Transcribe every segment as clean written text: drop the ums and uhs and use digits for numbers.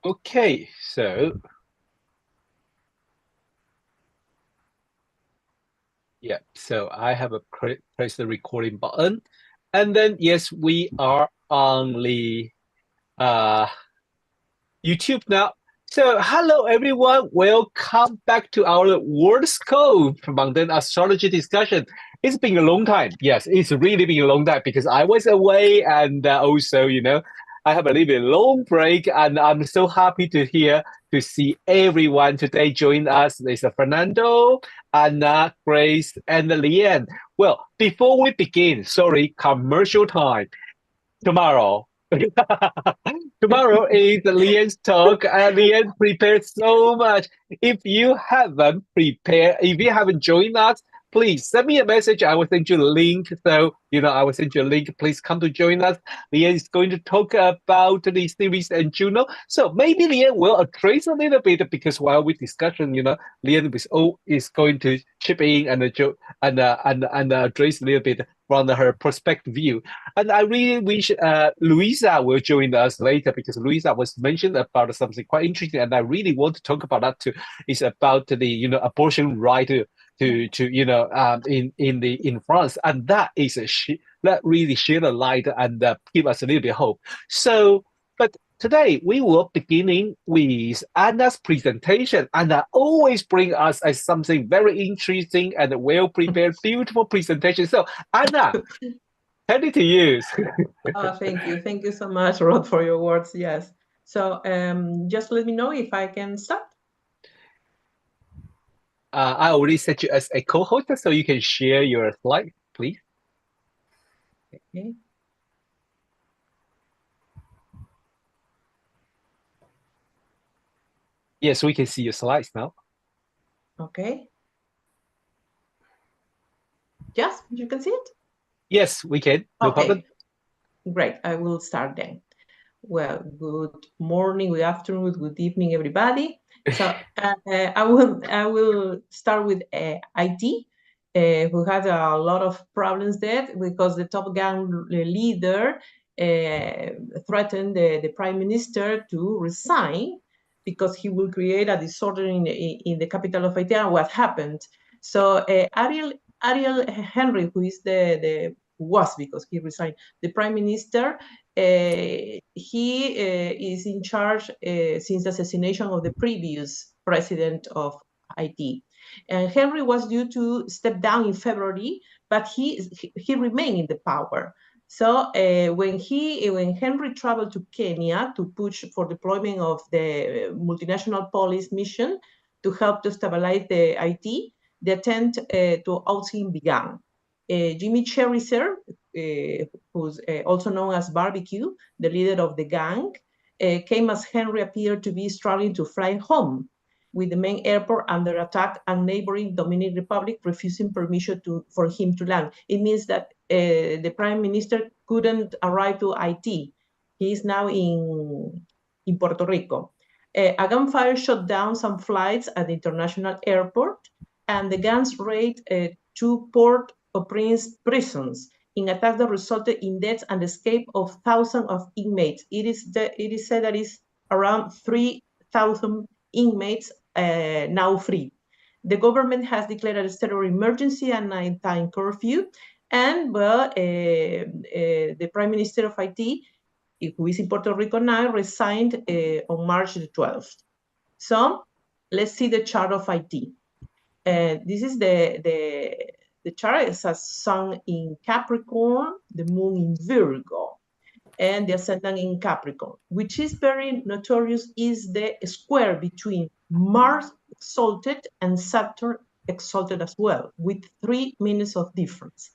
Okay, so yeah, so I have a press the recording button, and then yes, we are on the uh YouTube now. So hello everyone, welcome back to our Worldscope Mundane astrology discussion. It's been a long time. Yes, it's really been a long time because I was away and also, I have a little bit long break, and I'm so happy to see everyone today join us. There's Fernando, Anna, Grace, and Lianne. Well, before we begin, sorry, commercial time. Tomorrow. Tomorrow is Lian's talk, and Lian prepared so much. If you haven't joined us, please send me a message. I will send you a link. So, I will send you a link. Please come to join us. Lian is going to talk about the series and Juno. So maybe Lian will address a little bit because while we discussion, Lian is going to chip in and address a little bit from her perspective view. And I really wish Luisa will join us later because Luisa was mentioned about something quite interesting, and I really want to talk about that too. It's about the abortion right in France, and that really shed a light and give us a little bit of hope. So, but today we will beginning with Anna's presentation. Anna always bring us something very interesting and well prepared, beautiful presentation. So Anna, hand it to you. Thank you. Thank you so much, Rod, for your words. Yes. So just let me know if I can start. I already set you as a co-host, so you can share your slide, please. Okay. Yes, we can see your slides now. Okay. Yes, you can see it? Yes, we can. No problem. Great. I will start then. Well, good morning, good afternoon, good evening, everybody. So I will start with IT, who had a lot of problems there because the top gang leader threatened the prime minister to resign because he will create a disorder in the capital of Haiti. And what happened? So Ariel Henry, who is was because he resigned, the prime minister. He is in charge since the assassination of the previous president of Haiti. And Henry was due to step down in February, but he remained in the power. So when Henry traveled to Kenya to push for deployment of the multinational police mission to help to stabilize the Haiti, the attempt to oust him began. Jimmy Cheriser, who's also known as Barbecue, the leader of the gang, came as Henry appeared to be struggling to fly home, with the main airport under attack and neighboring Dominican Republic refusing permission for him to land. It means that the prime minister couldn't arrive to Haiti. He is now in Puerto Rico. A gunfire shot down some flights at the international airport, and the guns raided two Port-au-Prince prisons in attacks that resulted in deaths and escape of thousands of inmates. It is said that is around 3,000 inmates now free. The government has declared a state of emergency and nighttime curfew, and the Prime Minister of Haiti, who is in Puerto Rico now, resigned on March the 12th. So let's see the chart of Haiti. This is the chart. Is a sun in Capricorn, the moon in Virgo, and the ascendant in Capricorn. Which is very notorious is the square between Mars exalted and Saturn exalted as well, with 3 minutes of difference.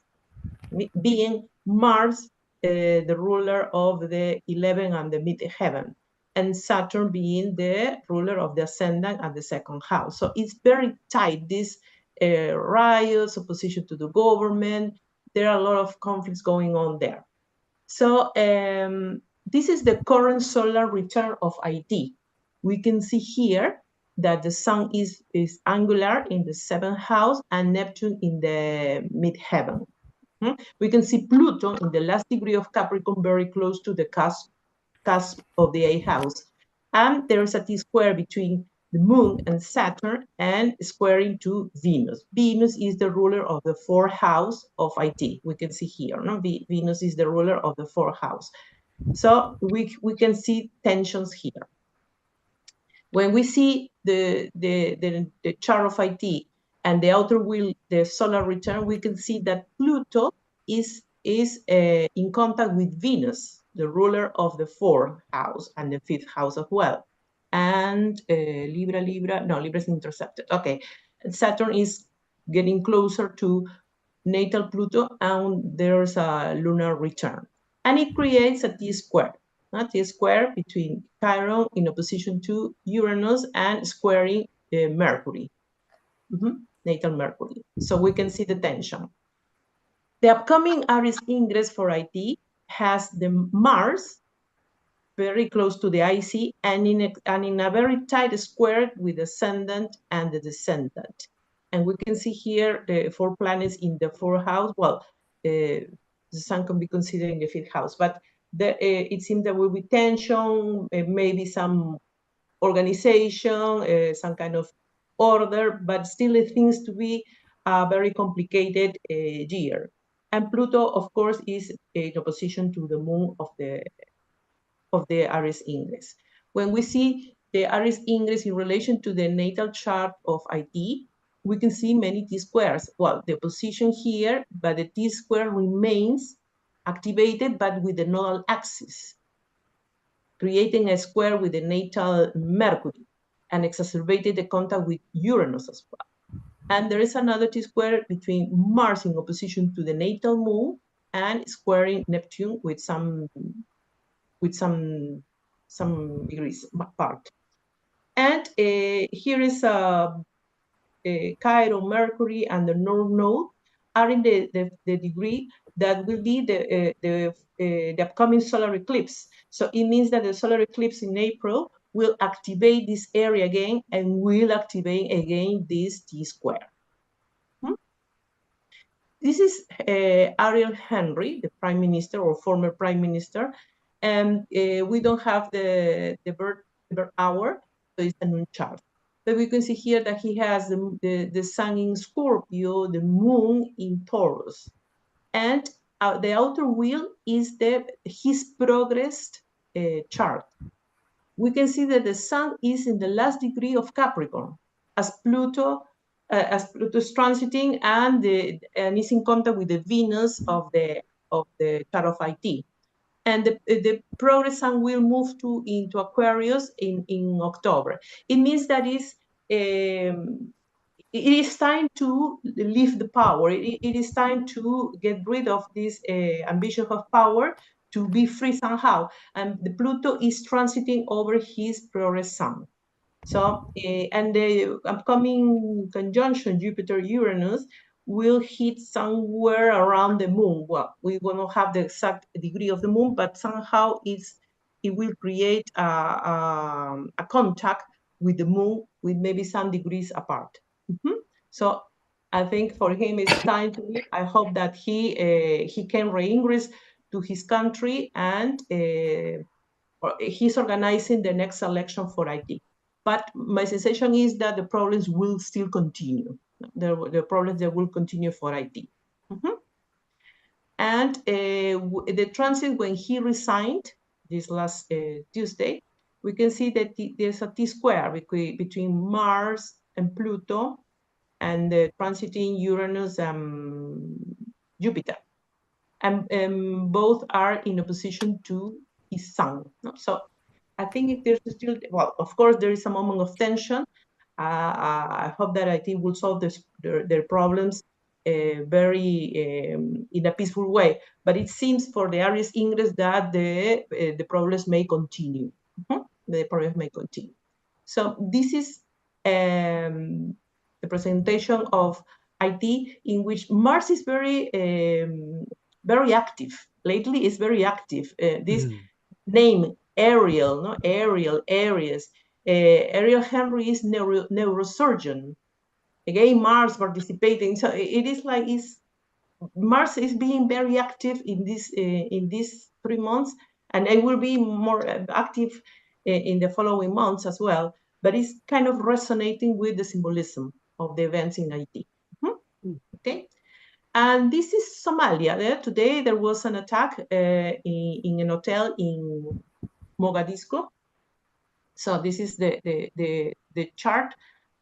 Being Mars, the ruler of the 11 and the mid-heaven, and Saturn being the ruler of the ascendant and the second house. So it's very tight, this riots, opposition to the government. There are a lot of conflicts going on there. So this is the current solar return of IT. We can see here that the sun is angular in the 7th house and Neptune in the mid-heaven. We can see Pluto in the last degree of Capricorn, very close to the cusp of the 8th house. And there is a T-square between the Moon and Saturn and squaring to Venus. Venus is the ruler of the fourth house of IT. We can see here, no? Venus is the ruler of the fourth house. So we can see tensions here. When we see the chart of IT and the outer wheel, the solar return, we can see that Pluto is in contact with Venus, the ruler of the fourth house and the fifth house as well. And Libra is intercepted. Okay, Saturn is getting closer to natal Pluto, and there's a lunar return. And it creates a T-square. A T-square between Chiron in opposition to Uranus and squaring Mercury, natal Mercury. So we can see the tension. The upcoming Aries Ingress for IT has the Mars very close to the IC and in a very tight square with the ascendant and the descendant. And we can see here the 4 planets in the 4th house. Well, the sun can be considered in the 5th house, but it seems there will be tension, maybe some organization, some kind of order, but still it seems to be a very complicated year. And Pluto, of course, is in opposition to the moon of the Aries Ingress. When we see the Aries Ingress in relation to the natal chart of IT, we can see many T-squares. Well, the position here, but the T-square remains activated, but with the nodal axis, creating a square with the natal Mercury and exacerbated the contact with Uranus as well. And there is another T-square between Mars in opposition to the natal moon and squaring Neptune with some degrees apart. And here is Chiron, Mercury, and the North Node are in the degree that will be the upcoming solar eclipse. So it means that the solar eclipse in April will activate this area again and will activate again this T-square. This is Ariel Henry, the prime minister or former prime minister, and we don't have the birth hour, so it's a noon chart. But we can see here that he has the sun in Scorpio, the moon in Taurus, and the outer wheel is his progress chart. We can see that the sun is in the last degree of Capricorn, as Pluto is transiting and is in contact with the Venus of the chart of IT. And the progress sun will move into Aquarius in October. It means that it is time to leave the power. It is time to get rid of this ambition of power to be free somehow. And the Pluto is transiting over his progress sun. So, and the upcoming conjunction Jupiter-Uranus will hit somewhere around the moon. Well, we will not have the exact degree of the moon, but somehow it will create a contact with the moon with maybe some degrees apart. So I think for him it's time to leave. I hope that he can re-ingress to his country and he's organizing the next election for IT. But my sensation is that the problems will still continue. The problems that will continue for IT. And the transit when he resigned this last Tuesday, we can see that there's a T-square between Mars and Pluto and transiting Uranus and Jupiter. And both are in opposition to his sun. So I think there's still, well, of course, there is a moment of tension. I hope that IT will solve their problems very in a peaceful way. But it seems for the Aries Ingress that the problems may continue. The problems may continue. So this is the presentation of IT, in which Mars is very active. Lately, it's very active. This name Ariel, no Ariel, Aries. Ariel Henry is neurosurgeon. Again, Mars participating. So it is like Mars is being very active in these 3 months, and it will be more active in the following months as well, but it's kind of resonating with the symbolism of the events in Haiti. Okay. And this is Somalia. Today there was an attack in an hotel in Mogadishu. So this is the chart.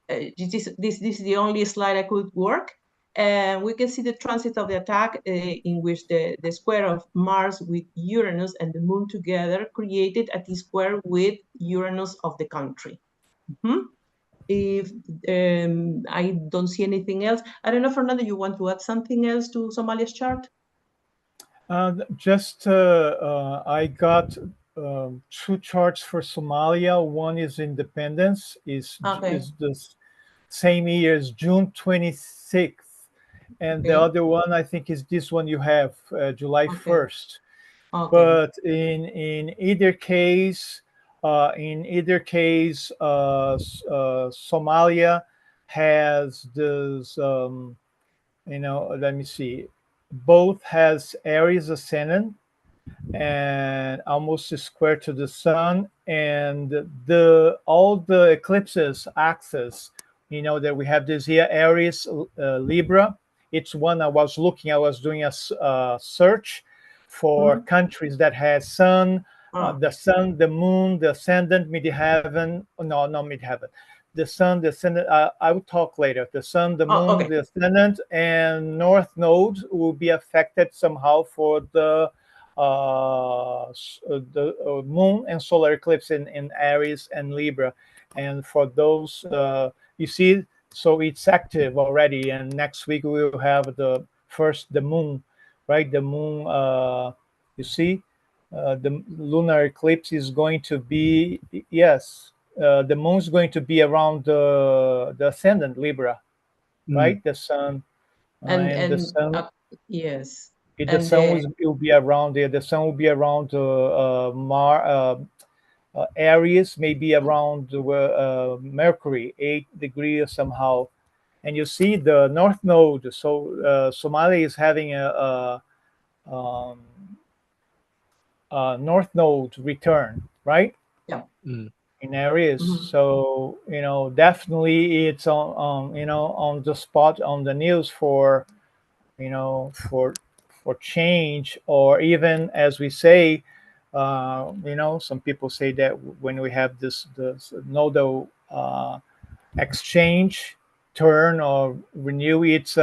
This is the only slide I could work. And we can see the transit of the attack in which the square of Mars with Uranus and the moon together created a T-square with Uranus of the country. If I don't see anything else, I don't know, Fernando, you want to add something else to Somalia's chart? I got two charts for Somalia. One is independence, is the same year as June 26th, and the other one I think is this one you have, July 1st. But in either case, Somalia has this. Let me see. Both has Aries ascendant and almost square to the sun, and all the eclipses axis. That we have this here, Aries, Libra. It's one I was doing a search for countries that has sun, the sun, the moon, the ascendant, midheaven. No, not midheaven. The sun, the ascendant. I will talk later. The sun, the moon, the ascendant, and north node will be affected somehow for the moon and solar eclipse in Aries and Libra. And for those, you see, so it's active already. And next week we will have the moon, right? The moon, you see, the lunar eclipse is going to be, yes, the moon is going to be around the ascendant Libra, right? The sun, and the sun. Yes. The sun will be around there. The sun will be around Aries, maybe around Mercury, 8 degrees somehow. And you see the north node. So Somalia is having a north node return, right? Yeah. In Aries. So definitely it's on the spot on the news for change, or even, as we say, some people say that when we have this nodal exchange, turn or renew, it's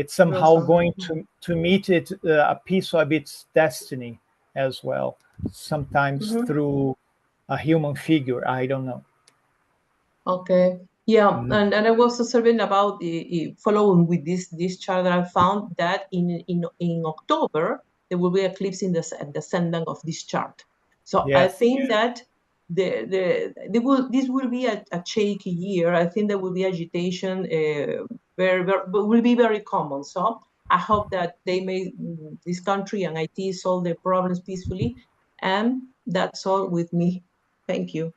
somehow going to meet a piece of its destiny as well, sometimes through a human figure. I don't know. Okay. Yeah, and I was observing about following with this chart that I found that in October there will be an eclipse in the ascendant of this chart. So I think that this will be a shaky year. I think there will be agitation, will be very common. So I hope that this country and IT solve their problems peacefully. And that's all with me. Thank you.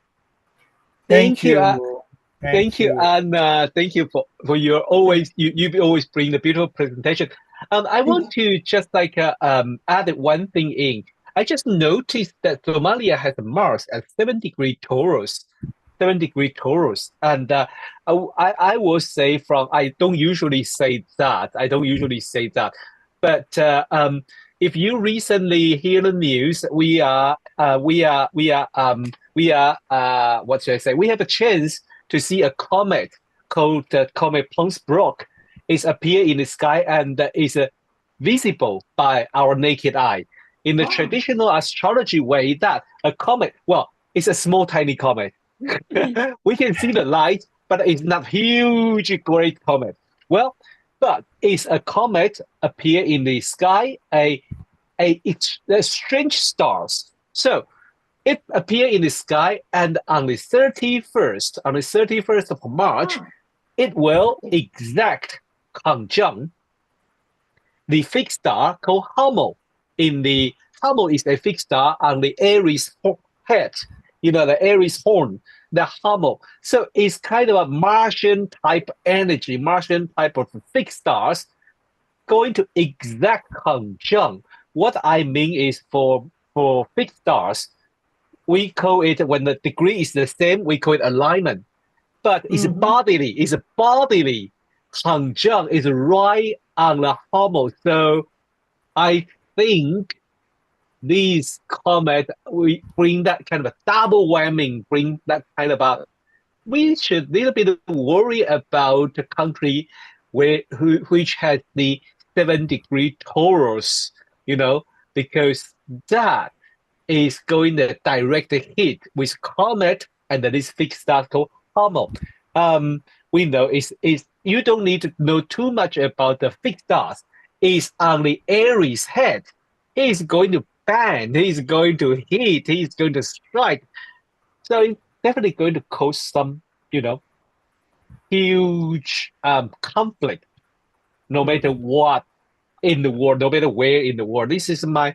Thank you. Thank you, Anna. Thank you for your always you always bring the beautiful presentation. I want to just add one thing in. I just noticed that Somalia has a Mars at 7-degree Taurus, 7-degree Taurus, and I will say I don't usually say that. But if you recently hear the news, we are what should I say? We have a chance to see a comet called Comet Pons-Brock. It's appear in the sky and is visible by our naked eye. In the traditional astrology way, that a comet, it's a small, tiny comet. We can see the light, but it's not huge, great comet. But it's a comet appear in the sky, a strange stars. So it appeared in the sky, and on the 31st of March, it will exact conjunct the fixed star called Hummel. Hummel is a fixed star on the Aries head, the Aries horn, the Hummel. So it's kind of a Martian type energy, Martian type of fixed stars going to exact conjunct. What I mean is for fixed stars, we call it, when the degree is the same, we call it alignment. But it's bodily, it's a bodily conjunct, is right on the hormone. So I think these comet, we bring that kind of a double whammy, bring that kind of a, we should little bit worry about a country which has the 7-degree Taurus, because that is going to direct hit with comet and this fixed star called hormone. We know is you don't need to know too much about the fixed stars. It's on the Aries head. He's going to bang, he's going to hit, he's going to strike. So it's definitely going to cause some, huge conflict, no matter what in the world, no matter where in the world. This is my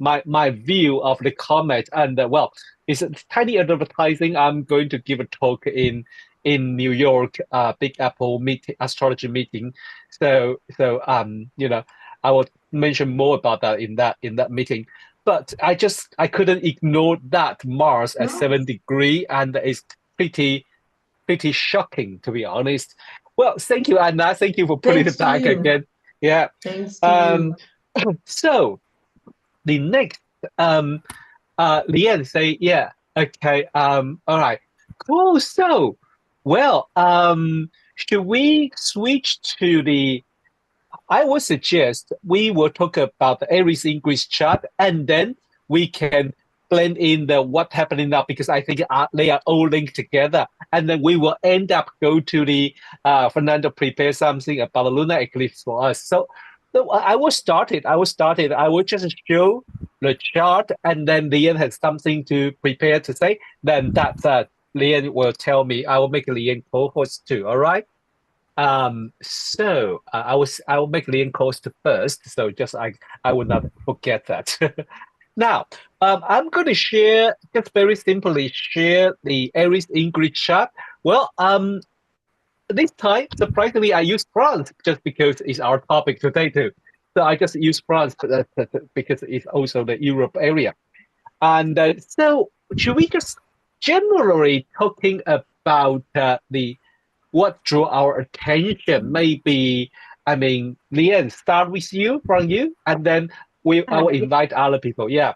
view of the comet. And well, it's a tiny advertising. I'm going to give a talk in New York, Big Apple astrology meeting. So I will mention more about that in that meeting. But I couldn't ignore that Mars at 7-degree, and it's pretty shocking, to be honest. Well, thank you, Anna. Thank you for putting it back again. Yeah. Thanks to you. So the next, Lianne say, yeah, okay, all right, cool. So, well, should we switch to the? I would suggest we will talk about the Aries Ingress chart, and then we can blend in the what's happening now, because I think they are all linked together, and then we will end up go to the Fernando prepare something about the lunar eclipse for us. So I will start it. I will just show the chart, and then Lianne has something to prepare to say. Then Lianne will tell me. I will make Lianne co-host too. All right. So I will make Lianne co-host first. So just I will not forget that. Now, I'm going to share, just very simply share the Aries Ingress chart. Well, this time, surprisingly, I use France just because it's our topic today too. So I just use France because it's also the Europe area. And so should we just generally talking about what drew our attention? Maybe, I mean, Lianne, start with from you, and then I will invite other people. Yeah.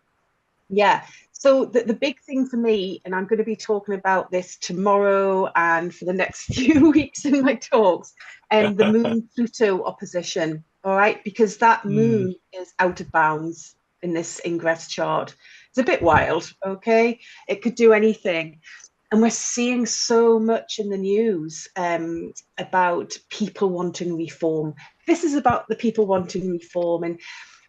Yeah. So the big thing for me, and I'm going to be talking about this tomorrow and for the next few weeks in my talks, and the Moon-Pluto opposition, all right? Because that moon is out of bounds in this ingress chart. It's a bit wild, okay? It could do anything. And we're seeing so much in the news about people wanting reform. This is about the people wanting reform. And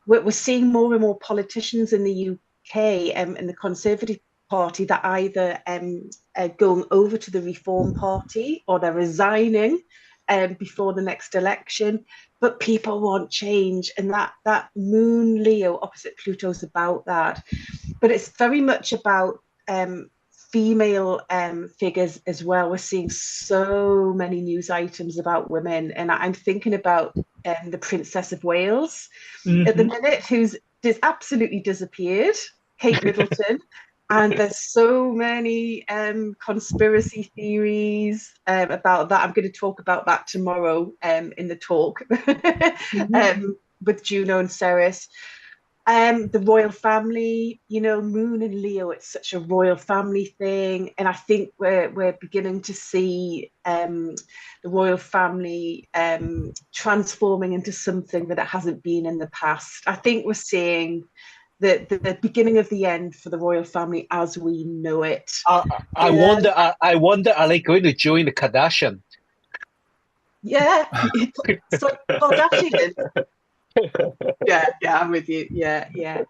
we're seeing more and more politicians in the UK and the Conservative Party that either are going over to the Reform Party or they're resigning before the next election. But people want change, and that Moon Leo opposite Pluto is about that. But it's very much about female figures as well. We're seeing so many news items about women, and I'm thinking about the Princess of Wales at the minute, who's absolutely disappeared, Kate Middleton. And there's so many conspiracy theories about that. I'm going to talk about that tomorrow in the talk with Juno and Ceres. The royal family, Moon and Leo, it's such a royal family thing. And I think we're beginning to see the royal family transforming into something that it hasn't been in the past. I think we're seeing the beginning of the end for the royal family as we know it. I wonder, are they going to join the Kardashian? Yeah. So Kardashian. Yeah, I'm with you. Yeah.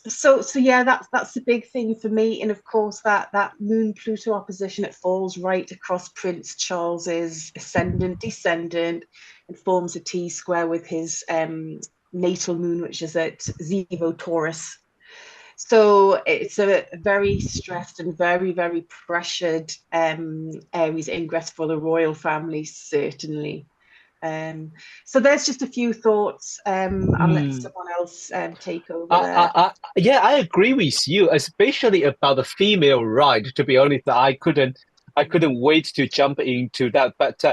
So yeah, that's the big thing for me. And of course, that Moon Pluto opposition, it falls right across Prince Charles's ascendant, descendant, and forms a T-square with his natal moon, which is at Zivo Taurus. So it's a very stressed and very, very pressured Aries ingress for the royal family, certainly. So there's just a few thoughts. I'll let someone else take over there. Yeah, I agree with you, especially about the female right. To be honest, I couldn't wait to jump into that. But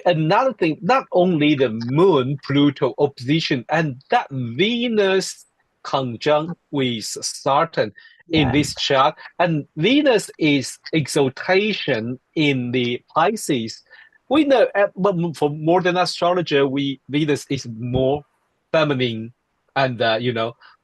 another thing, not only the Moon Pluto opposition and that Venus conjunct with Saturn in this chart, and Venus is exaltation in the Pisces. We know, but for modern astrologer, Venus is more feminine and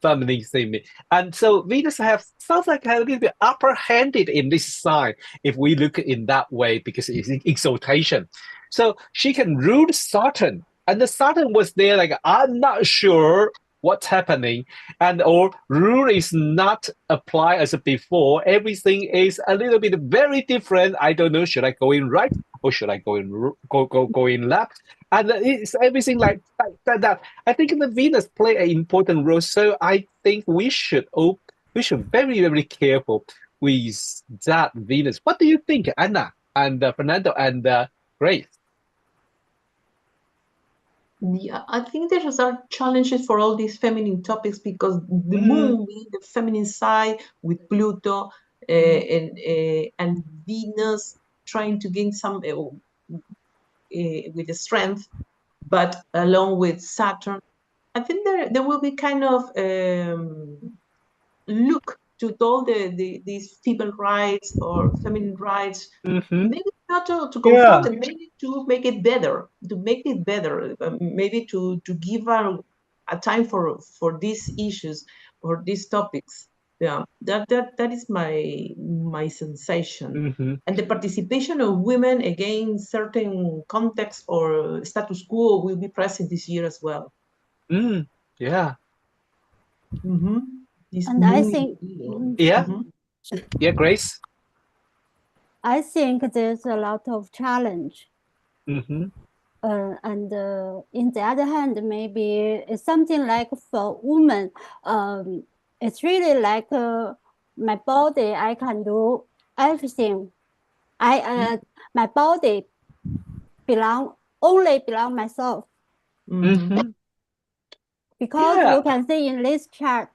feminine theme. And so Venus sounds like a little bit upper handed in this sign if we look in that way because it's exaltation. So she can rule Saturn, and the Saturn was there like I'm not sure what's happening, and or rule is not applied as before. Everything is a little bit very different. I don't know. Should I go in right or should I go in left? And it's everything like that. I think the Venus play an important role. So I think we should very, very careful with that Venus. What do you think, Anna and Fernando and Grace? Yeah, I think there are challenges for all these feminine topics because the moon being the feminine side with Pluto and Venus trying to gain some with the strength, but along with Saturn, I think there will be kind of look to all these female rights or feminine rights. Maybe not to confront them, maybe to make it better, maybe to give a time for these issues or these topics. Yeah, that is my sensation. And the participation of women against certain context or status quo will be present this year as well. Yeah. And I think, yeah, Grace. I think there's a lot of challenge. And in the other hand, maybe it's something like for women, it's really like my body, I can do everything. My body only belong myself. Because you can see in this chart,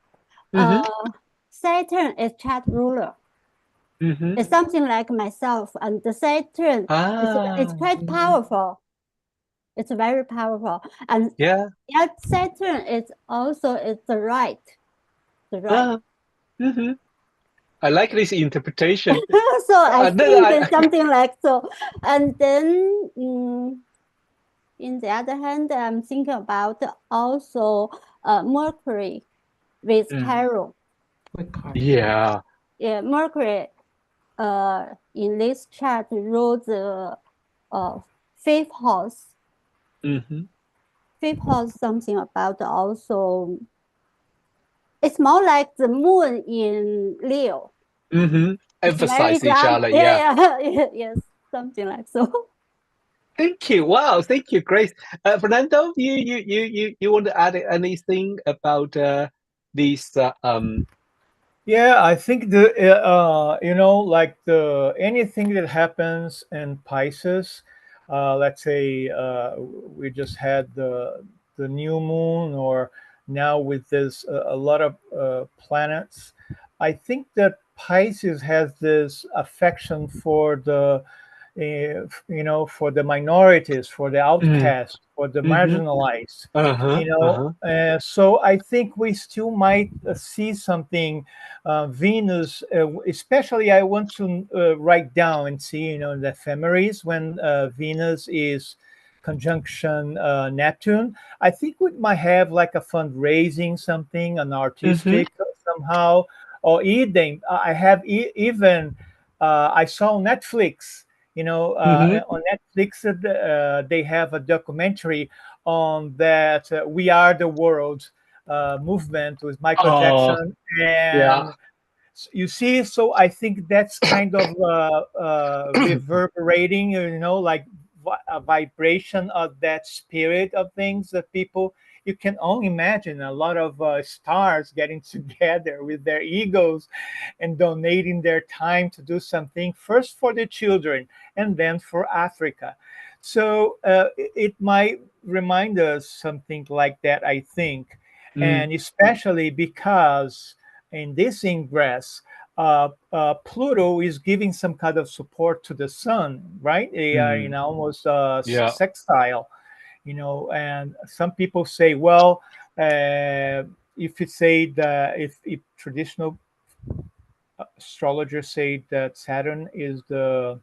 Saturn is chart ruler. It's something like myself, and the Saturn it's quite powerful. It's very powerful, and yet Saturn is also the right. I like this interpretation. So I think it's something like so, and then in the other hand, I'm thinking about also Mercury with Tarot. Yeah, Mercury in this chart rules the fifth house. Fifth house, something about also. It's more like the moon in Leo. Emphasize each other. Yes, something like so. Thank you. Wow, thank you, Grace. Fernando, you want to add anything about these? Yeah, I think anything that happens in Pisces, let's say we just had the new moon, or now with this a lot of planets. I think that Pisces has this affection for the for the minorities, for the outcasts, for the marginalized. So I think we still might see something Venus, especially I want to write down and see the ephemeris when Venus is conjunction Neptune. I think we might have like a fundraising, something, an artistic somehow, or even I have even I saw Netflix. On Netflix, they have a documentary on that We Are the World movement with Michael Jackson. And you see, so I think that's kind of reverberating, like a vibration of that spirit of things that people you can only imagine a lot of stars getting together with their egos and donating their time to do something first for the children and then for Africa. So it might remind us something like that, I think, and especially because in this ingress, Pluto is giving some kind of support to the sun, right? They are in almost sextile, and some people say, well, if you say that if traditional astrologers say that Saturn is the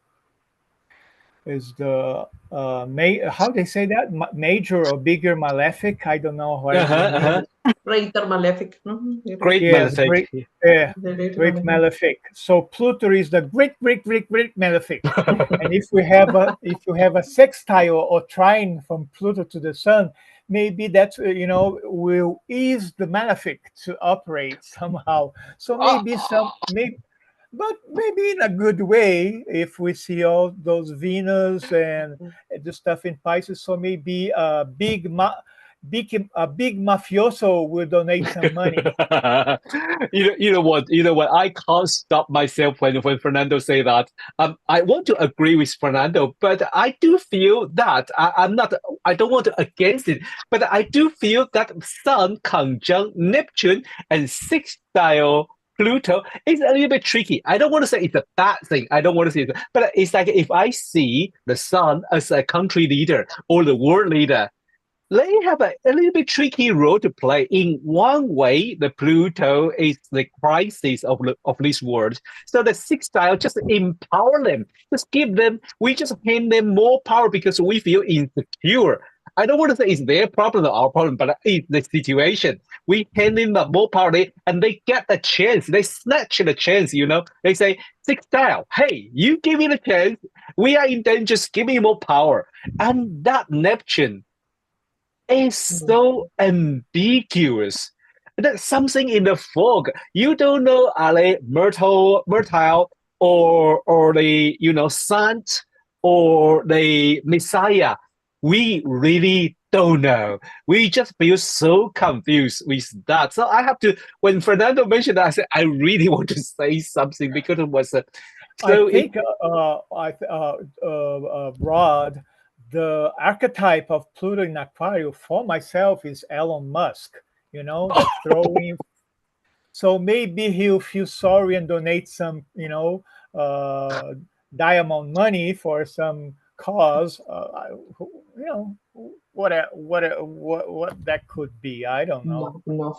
how they say that, major or bigger malefic, I don't know what it means. Greater malefic. Great Yes, malefic. great malefic. So Pluto is the great malefic. And if you have a sextile or trine from Pluto to the sun, maybe that will ease the malefic to operate somehow. So but maybe in a good way if we see all those Venus and the stuff in Pisces. So maybe a big mafioso will donate some money. You know what? I can't stop myself when Fernando say that. I want to agree with Fernando, but I do feel that I don't want to against it, but I do feel that Sun conjunct Neptune and sextile Pluto is a little bit tricky. I don't want to say it's a bad thing. I don't want to say it, but it's like if I see the Sun as a country leader or the world leader, they have a little bit tricky role to play. In one way, the Pluto is the crisis of this world. So the sextile just empower them, we just hand them more power because we feel insecure. I don't want to say it's their problem or our problem, but it's the situation. We hand them more power, and they get the chance. They snatch the chance, They say, sextile, hey, you give me the chance. We are in danger, just give me more power. And that Neptune is so ambiguous. That's something in the fog. You don't know, are they myrtle or the saint or the Messiah? We really don't know. We just feel so confused with that. So I have to, when Fernando mentioned that, I said, I really want to say something because it was I think, Rod, the archetype of Pluto in Aquarius for myself is Elon Musk, throwing. So maybe he'll feel sorry and donate some, diamond money for some cause. What that could be. I don't know. No,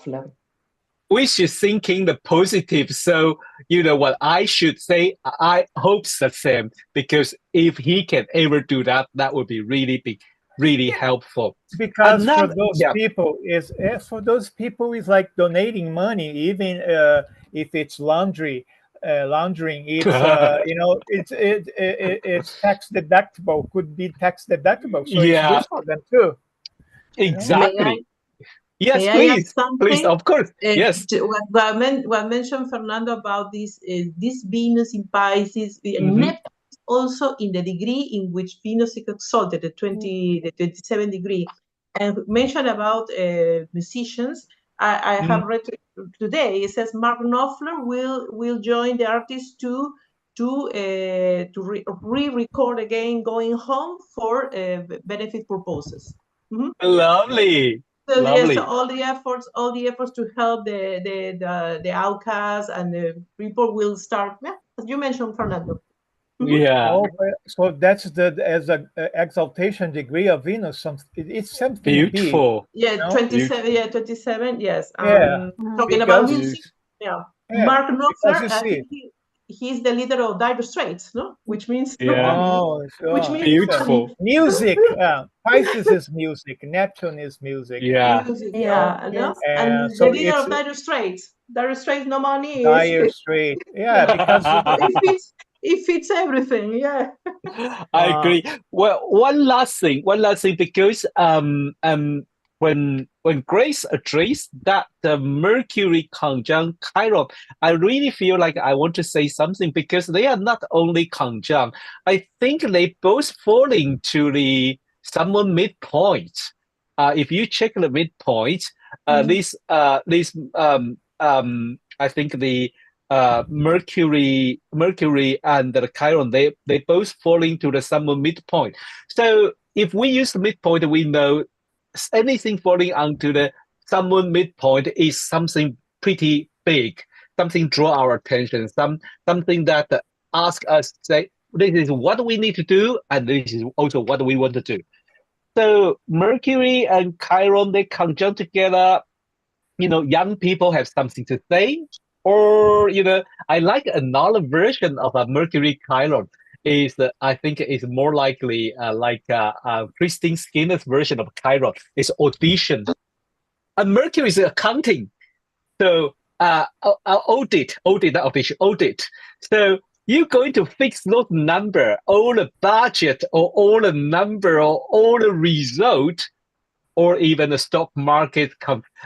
we should thinking the positive. So, what I should say, I hope the same, because if he can ever do that, that would be really helpful. Because for those people, it's like donating money, even if it's laundering. It's it's tax deductible. Could be tax deductible. So it's good for them too. Exactly. Yes, may please. I add something? Please, of course. Yes. What mentioned Fernando about this Venus in Pisces, and Neptune is also in the degree in which Venus is exalted, the 27 degree. And mentioned about musicians, I have read today. It says Mark Knopfler will join the artists to re-record again, going home for benefit purposes. Lovely. So Lovely. yes, all the efforts to help the outcasts and the people will start. Yeah, as you mentioned, Fernando. Yeah. Oh, so that's as an exaltation degree of Venus. It's something beautiful. Big, yeah, 27. Beautiful. Yeah, 27. Yes. Yeah. Talking about music. Yeah. Mark Knopfler. He's the leader of Dire Straits, no? Which means which means beautiful music. Pisces is music. Neptune is music. Yeah. Music, no? And so the leader of Dire Straits. Dire Straits, no money. Dire Straits. Yeah, because it fits everything. Yeah. I agree. Well, one last thing, because when Grace addressed that the Mercury conjunct Chiron, I really feel like I want to say something, because they are not only conjunct. I think they both fall into the somewhat midpoint. if you check the midpoint, this I think the Mercury and the Chiron, they both fall into the summer midpoint. So if we use the midpoint, we know anything falling onto the summer midpoint is something pretty big, something draw our attention, something that ask us, say, this is what we need to do, and this is also what we want to do. So Mercury and Chiron, they conjunct together. Young people have something to say, or I like another version of a Mercury Chiron. Is I think is more likely like Christine Skinner's version of Chiron is audition, and Mercury is accounting. So audit, not audition, audit. So you're going to fix those number, all the budget, or all the number, or all the result, or even the stock market,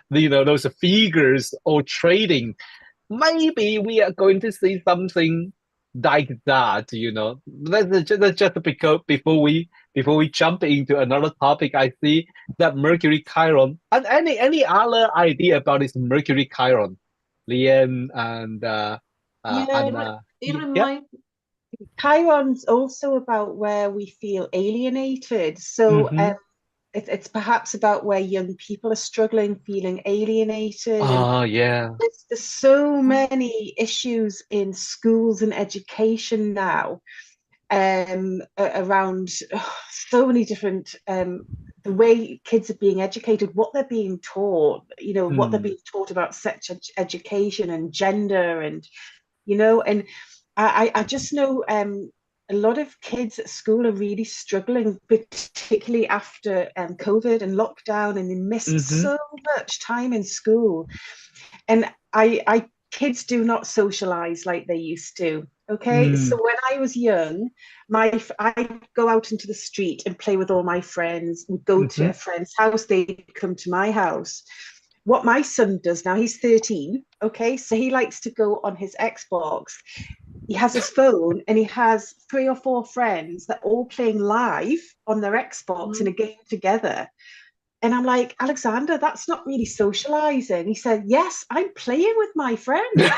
those figures or trading. Maybe we are going to see something like that. That's just because before we jump into another topic, I see that Mercury Chiron. And any other idea about this Mercury Chiron, Lianne and it reminds. Chiron's also about where we feel alienated. So it's perhaps about where young people are struggling, feeling alienated. Oh, yeah. There's so many issues in schools and education now around so many different the way kids are being educated, what they're being taught, what they're being taught about sex education and gender, and and I just know a lot of kids at school are really struggling, particularly after COVID and lockdown, and they missed so much time in school. And kids do not socialize like they used to. Okay, so when I was young, I'd go out into the street and play with all my friends. We'd go to a friend's house, they'd come to my house. What my son does now, he's 13, okay, so he likes to go on his Xbox. He has his phone and he has 3 or 4 friends that are all playing live on their Xbox in a game together. And I'm like, Alexander, that's not really socializing. He said, yes, I'm playing with my friends.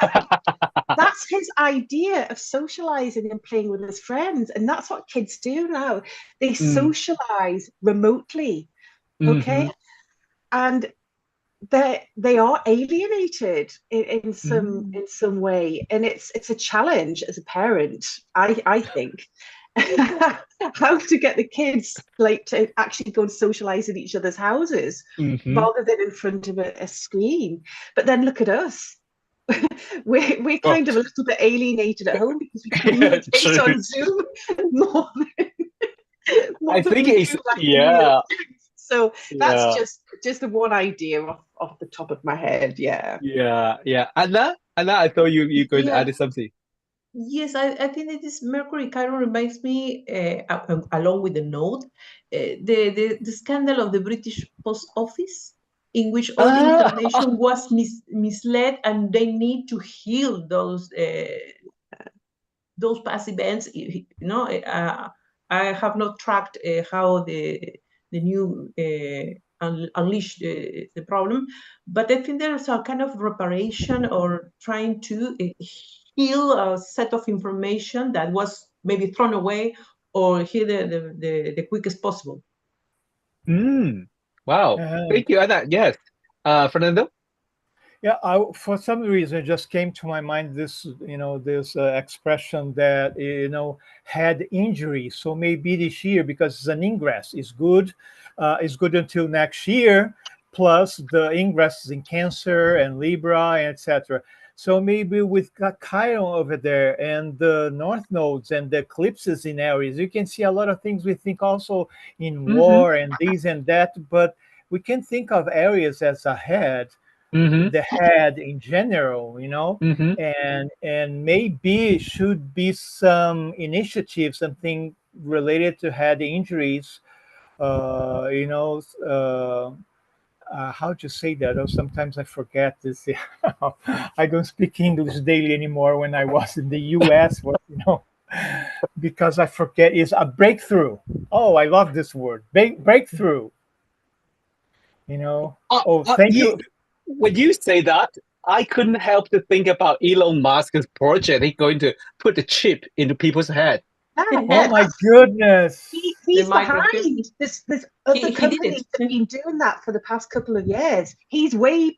That's his idea of socializing and playing with his friends. And that's what kids do now. They socialize remotely. Okay. And they are alienated in some way. And it's a challenge as a parent, I think. How to get the kids to actually go and socialize in each other's houses rather than in front of a screen. But then look at us. we're kind of a little bit alienated at home because we communicate on Zoom more I think it's so that's just the one idea off the top of my head. Yeah. Anna, I thought you're going to add something. Yes, I think that this Mercury Chiron reminds me, along with the note, the scandal of the British Post Office, in which all the information was misled, and they need to heal those past events. I have not tracked how the new unleashed the problem, but I think there's a kind of reparation or trying to heal a set of information that was maybe thrown away or heal the quickest possible. Wow. Thank you, Anna. Yes. Fernando? Yeah, for some reason, it just came to my mind this, this expression that, had injury. So maybe this year, because it's an ingress, is good until next year, plus the ingress is in Cancer and Libra, and etc. So maybe with Chiron over there and the North Nodes and the eclipses in Aries, you can see a lot of things we think also in war and this and that, but we can think of Aries as a head, the head in general, and maybe should be some initiative, something related to head injuries, how to say that? Oh, sometimes I forget this. I don't speak English daily anymore. When I was in the US, because I forget, is a breakthrough. Oh, I love this word, breakthrough. you know. Thank you. When you say that, I couldn't help to think about Elon Musk's project. He's going to put the chip into people's head. Oh my goodness! He's behind. There's other He companies that have been doing that for the past couple of years. He's way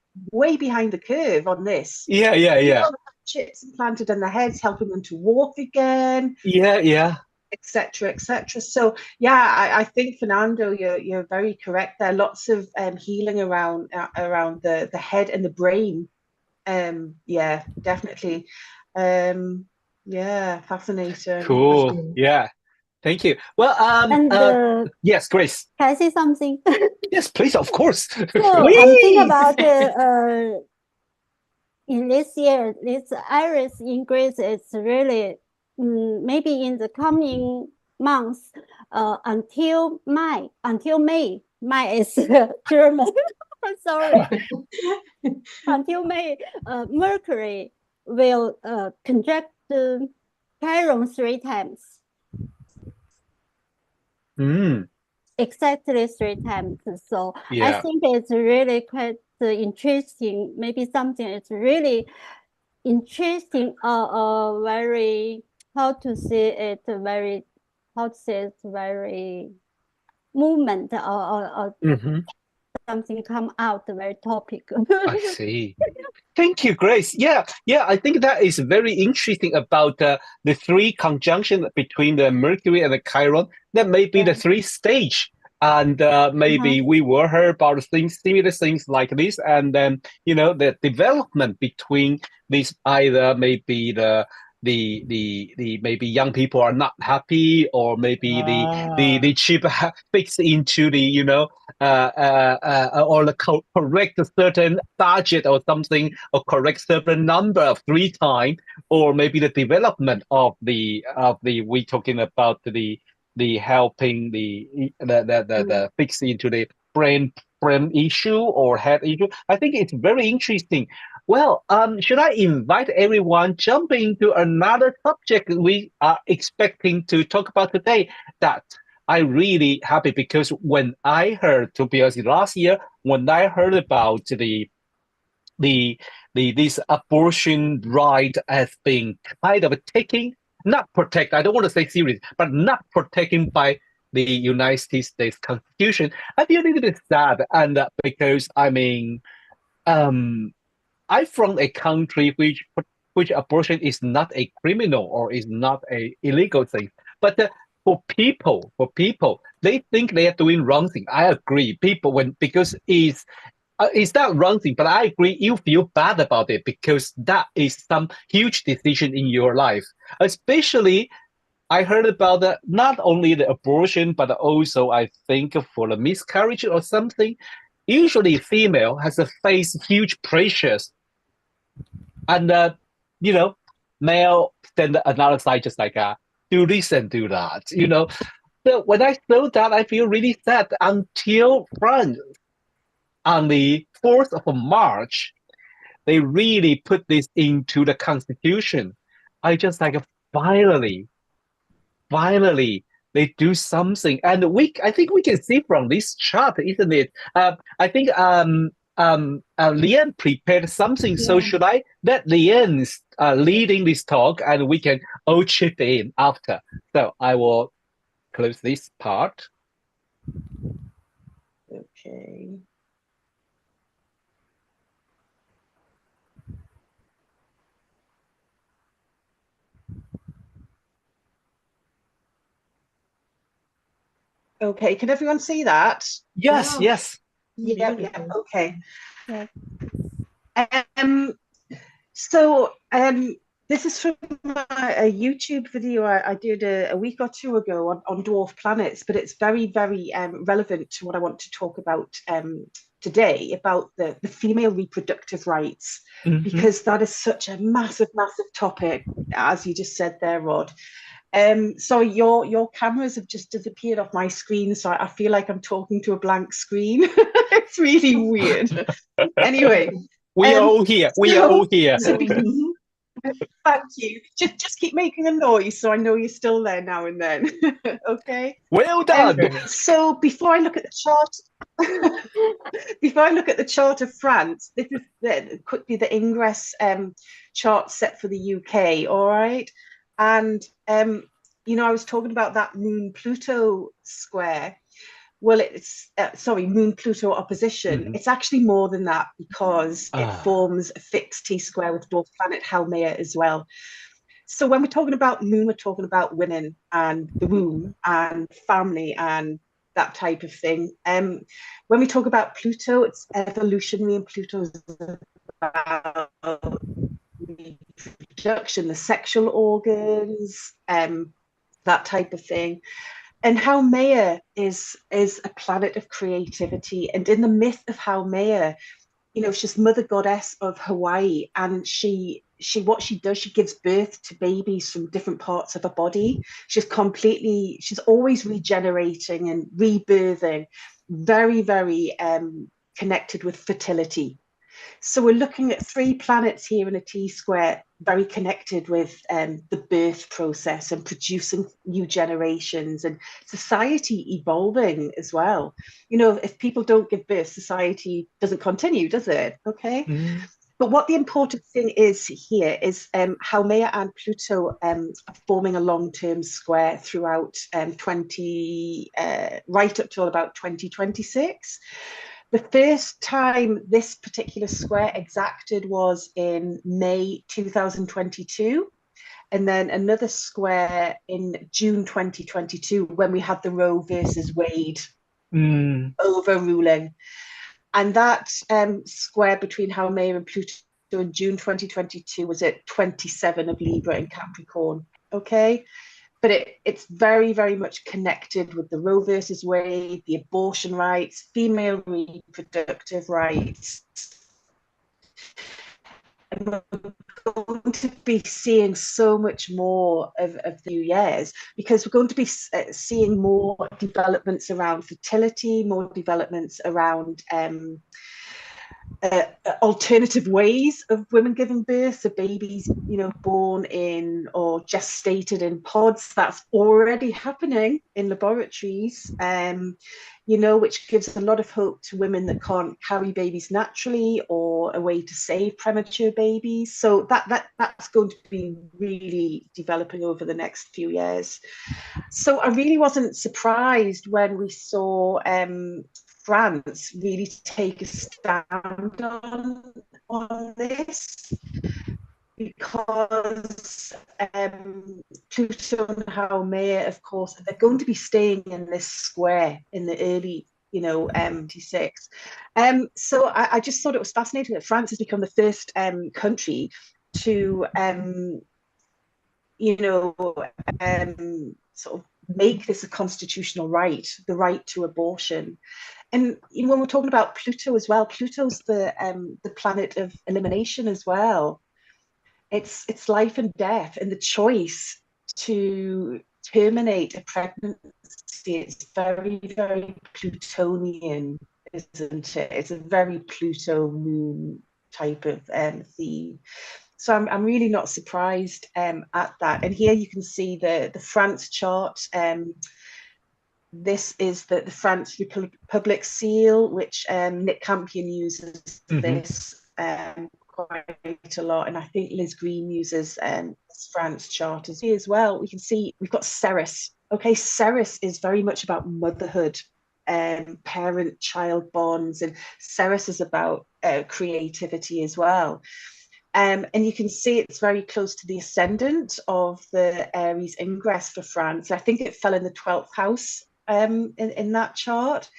behind the curve on this. Yeah. Chips implanted in their heads, helping them to walk again. Yeah. Etc. So yeah, I think Fernando, you're very correct. There are lots of healing around the head and the brain. Yeah, definitely. Yeah, fascinating. Cool. Yeah. Thank you. Well, And yes, Grace. can I say something? Yes, please, of course. So I'm thinking about in this year, this Aries Ingress is really maybe in the coming months until May. May is German. Sorry. Until May, Mercury will conjunct Chiron 3 times. Exactly 3 times. So I think it's really quite interesting. Maybe something it's really interesting. Very very movement or something come out very topic. I see. Thank you, Grace. Yeah. I think that is very interesting about the 3 conjunction between the Mercury and the Chiron. That may be the 3 stage, and maybe we will hear about similar things like this, and then the development between these, either maybe the maybe young people are not happy, or maybe the chip fits into the or the correct certain budget or something, or correct certain number of 3 times, or maybe the development of the we talking about the helping the fix into the brain issue or head issue. I think it's very interesting. Well, should I invite everyone jump into another subject we are expecting to talk about today? That I'm really happy, because when I heard, to be honest, last year, when I heard about this abortion right as being kind of taking, not protect, I don't want to say serious, but not protected by the United States Constitution, I feel a little bit sad. And because I'm from a country which abortion is not a criminal or is not a illegal thing, but for people, they think they are doing wrong thing. I agree. Because it's not wrong thing, but I agree. You feel bad about it because that is some huge decision in your life. Especially, I heard about not only the abortion, but also I think for the miscarriage or something. Usually, female has to face huge pressures. And, male stand another side, just like, do this and do that, So when I saw that, I feel really sad until France, on the 4th of March, they really put this into the Constitution. I just like, finally, they do something. And I think we can see from this chart, isn't it? I think Lianne prepared something. So should I let Lianne leading this talk, and we can all chip in after? So I will close this part. Okay. Okay, can everyone see that? Yes. Yeah. Okay. So this is from a YouTube video I did a week or 2 ago on dwarf planets, but it's very, very relevant to what I want to talk about today, about the female reproductive rights, because that is such a massive topic, as you just said there, Rod. So your cameras have just disappeared off my screen, so I feel like I'm talking to a blank screen. It's really weird. Anyway, we are all here. Thank you. Just keep making a noise so I know you're still there now and then. Okay. Well done. So before I look at the chart, before I look at the chart of France, this is quickly the Ingress chart set for the UK. All right, and you know, I was talking about that Moon Pluto square. Well, it's sorry, Moon Pluto opposition. It's actually more than that because it forms a fixed T square with both planet Haumea as well. So when we're talking about Moon, we're talking about women and the womb and family and that type of thing. When we talk about Pluto, it's evolutionary, and Pluto is about reproduction, the sexual organs, that type of thing. And Haumea is a planet of creativity. And in the myth of Haumea, you know, she's mother goddess of Hawaii, and she what she does, she gives birth to babies from different parts of her body. She's always regenerating and rebirthing, very, very connected with fertility. So we're looking at 3 planets here in a T square, very connected with the birth process and producing new generations and society evolving as well. You know, if people don't give birth, society doesn't continue, does it? Okay. But what the important thing is here is Haumea and Pluto are forming a long-term square throughout right up till about 2026. The first time this particular square exacted was in May 2022, and then another square in June 2022 when we had the Roe versus Wade overruling. And that square between Haumea and Pluto in June 2022 was at 27 of Libra in Capricorn. Okay. But it's very, very much connected with the Roe versus Wade, the abortion rights, female reproductive rights. And we're going to be seeing so much more of the new years, because we're going to be seeing more developments around fertility, more developments around alternative ways of women giving birth, so babies, you know, born in or gestated in pods. That's already happening in laboratories, you know, which gives a lot of hope to women that can't carry babies naturally, or a way to save premature babies. So that's going to be really developing over the next few years. So I really wasn't surprised when we saw France really take a stand on this, because Pluto and Haumea, of course, they're going to be staying in this square in the early, you know, 26. So I just thought it was fascinating that France has become the first country to, you know, sort of make this a constitutional right, the right to abortion. And you know, when we're talking about Pluto as well, Pluto's the planet of elimination as well. It's life and death, and the choice to terminate a pregnancy. It's very, very Plutonian, isn't it? It's a very Pluto moon type of theme. So I'm really not surprised at that. And here you can see the France chart. This is the France Republic seal, which Nick Campion uses this quite a lot. And I think Liz Green uses this France chart as well. We can see we've got Ceres. Okay, Ceres is very much about motherhood, parent-child bonds, and Ceres is about creativity as well. And you can see it's very close to the ascendant of the Aries Ingress for France. I think it fell in the 12th house in that chart.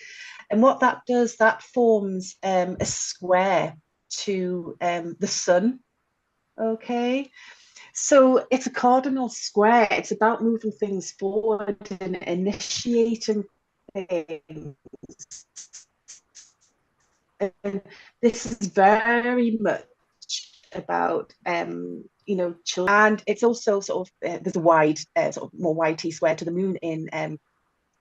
And what that does, that forms a square to the sun. Okay. So it's a cardinal square. It's about moving things forward and initiating things. And this is very much about you know, children. And it's also sort of there's a wide sort of more wide T square to the moon in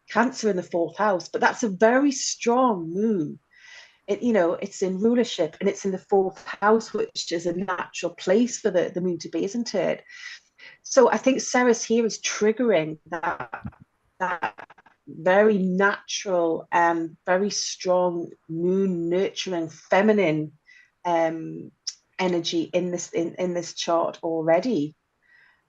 Cancer in the 4th house, but that's a very strong moon. it's in rulership, and it's in the fourth house, which is a natural place for the moon to be, isn't it? So I think Ceres here is triggering that very natural and very strong moon nurturing feminine energy in this chart already.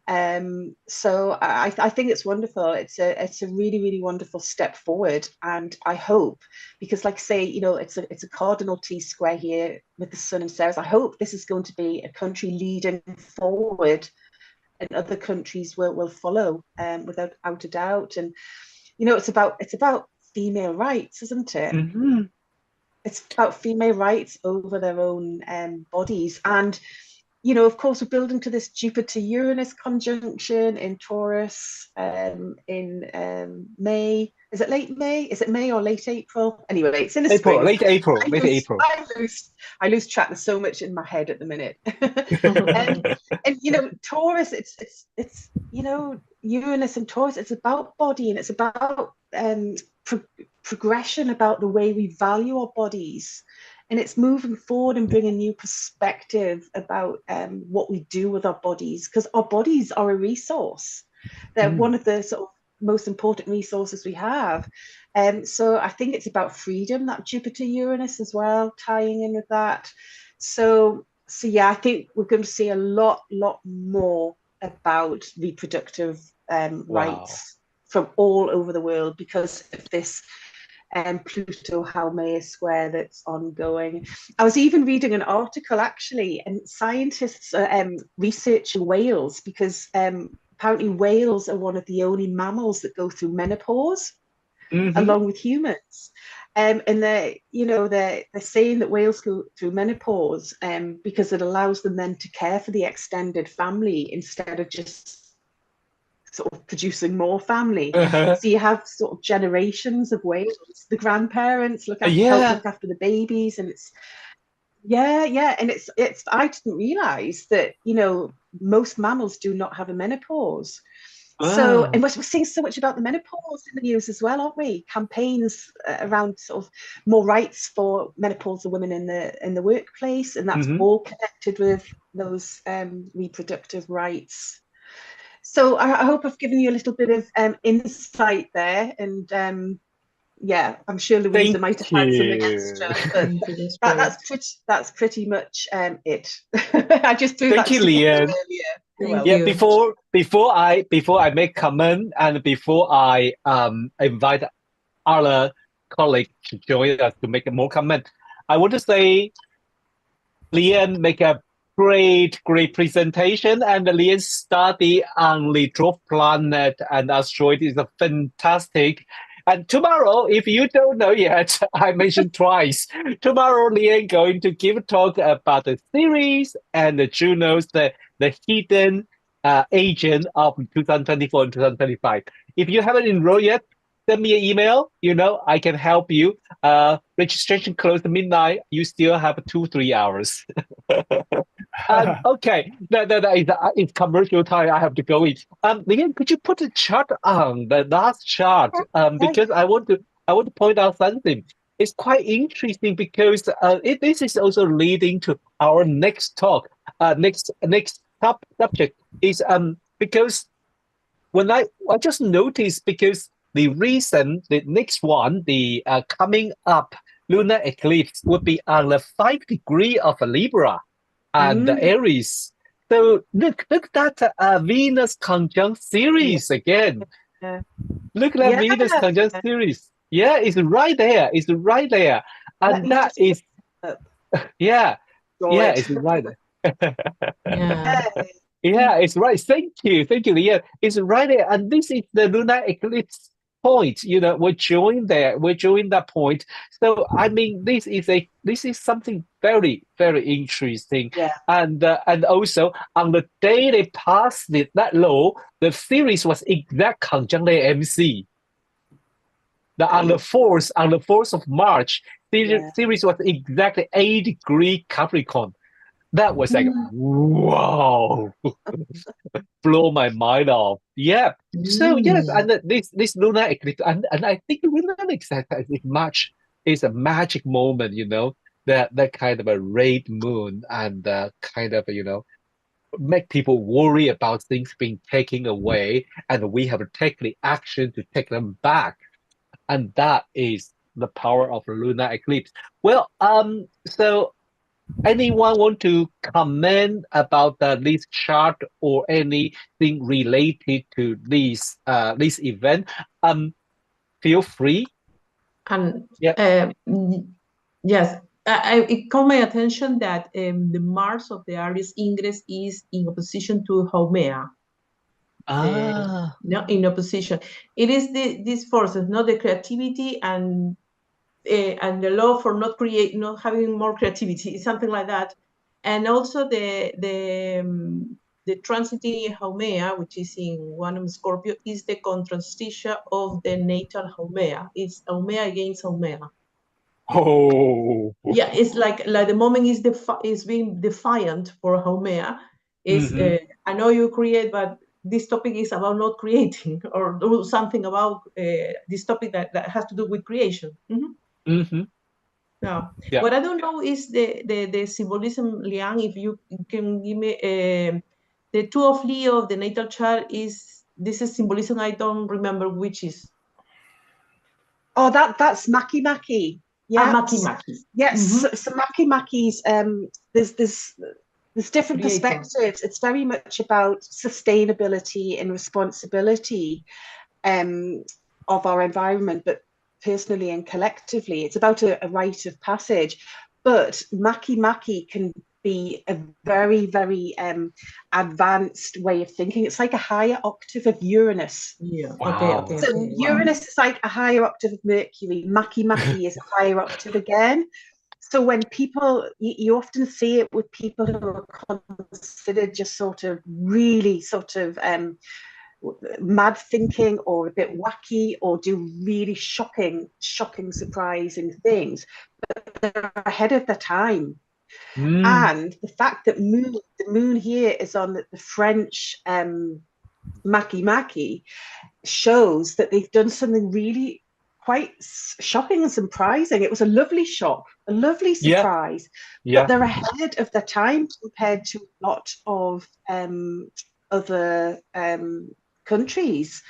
So I think it's wonderful. It's a really, really wonderful step forward, and I hope, because like I say, it's a cardinal T square here with the sun and Ceres. I hope this is going to be a country leading forward, and other countries will follow, without a doubt. And it's about female rights, isn't it? Mm-hmm. It's about female rights over their own bodies. And of course, we're building to this Jupiter-Uranus conjunction in Taurus in May. Is it late May? Is it May or late April? Anyway, it's in the spring. Late April. I lose track. There's so much in my head at the minute. and Taurus, it's Uranus and Taurus. It's about body, and it's about progression, about the way we value our bodies. And it's moving forward and bringing new perspective about what we do with our bodies, because our bodies are a resource. They're one of the sort of most important resources we have. So I think it's about freedom, that Jupiter-Uranus as well, tying in with that. So yeah, I think we're going to see a lot more about reproductive rights from all over the world because of this Pluto Haumea square that's ongoing. I was even reading an article actually, and scientists are researching whales because apparently whales are one of the only mammals that go through menopause along with humans. And they're saying that whales go through menopause because it allows them then to care for the extended family instead of just sort of producing more family. So you have sort of generations of whales. The grandparents help look after the babies, and it's and it's I didn't realize that most mammals do not have a menopause. So, and we're seeing so much about the menopause in the news as well, aren't we? Campaigns around sort of more rights for menopausal women in the workplace, and that's all connected with those reproductive rights. So I hope I've given you a little bit of insight there, and I'm sure Louisa might have had something extra, but that's pretty much it. I just threw that you, Lianne. earlier. Before I make comment, and before I invite other colleagues to join us to make more comment, I want to say Lianne make a great presentation, and Lianne's study on the dwarf planet and asteroid is fantastic. And tomorrow, if you don't know yet, I mentioned twice. Tomorrow, Lianne going to give a talk about the Ceres and the Junos, the hidden agent of 2024 and 2025. If you haven't enrolled yet, send me an email. I can help you. Registration closed at midnight. You still have 2-3 hours. Okay, that is commercial time. I have to go in. Lianne, could you put a chart on the last chart? Because I want to point out something. It's quite interesting because this is also leading to our next talk. Next subject is because when I just noticed, because the next one, the coming up lunar eclipse would be on the 5 degree of Libra and Aries. So look at that Venus conjunct Ceres again. Look at that Venus conjunct Ceres. Yeah, it's right there. And that is it's right there. It's right. Thank you, Lianne. It's right there, and this is the lunar eclipse point. We're joined there. We're joined that point. So I mean, this is something very, very interesting. And also on the day they passed that law, the Ceres was exact conjunct MC. On the 4th of March, Ceres was exactly 8 degree Capricorn. That was like, wow, blow my mind off. Yeah. So yes, and this lunar eclipse, and I think the lunar eclipse is is a magic moment, that kind of a red moon and kind of, make people worry about things being taken away, and we have to take the action to take them back. And that is the power of lunar eclipse. Well, so anyone want to comment about this chart or anything related to this event? Feel free. And Yeah. yes, it caught my attention that the Mars of the Aries Ingress is in opposition to Haumea. No, in opposition. It is these forces, not the creativity and the law for not having more creativity, something like that. And also the transiting Haumea, which is in one of Scorpio, is the contrastisha of the natal Haumea. It's Haumea against Haumea. Oh. Yeah, it's like the moment is being defiant for Haumea. Is I know you create, but this topic is about not creating, or do something about this topic that has to do with creation. Yeah. What I don't know is the symbolism, Lianne, if you can give me the 2 of Leo of the natal chart this is symbolism I don't remember which is. Oh, that's Maki Maki. Yeah. Maki Maki. Yes. So Maki Maki's there's different perspectives. It's very much about sustainability and responsibility of our environment, but personally and collectively, it's about a rite of passage. But Maki Maki can be a very, very advanced way of thinking. It's like a higher octave of Uranus. Yeah. Wow. Okay. So Uranus is like a higher octave of Mercury. Maki Maki is a higher octave again. So when people, you often see it with people who are considered just sort of really sort of mad thinking or a bit wacky or do really shocking, surprising things, but they're ahead of their time. And the fact that the moon here is on the French Maki Maki shows that they've done something really quite shocking and surprising. It was a lovely shock, a lovely surprise, but they're ahead of their time compared to a lot of other countries.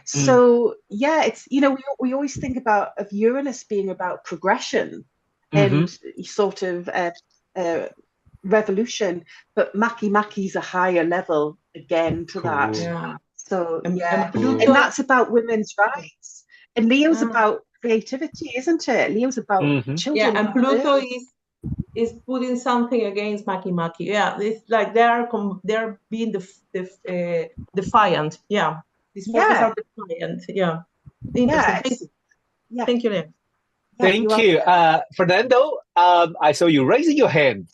So it's, we always think of Uranus being about progression and sort of revolution, but Maki Maki's a higher level again to that. Yeah. So and that's about women's rights. And Leo's about creativity, isn't it? Leo's about children. Yeah, and Pluto is putting something against Maki Maki. Yeah, it's like they're being defiant. Yeah, these forces are defiant. Yeah, interesting. Thank you, Lianne. Thank you. Fernando, I saw you raising your hand.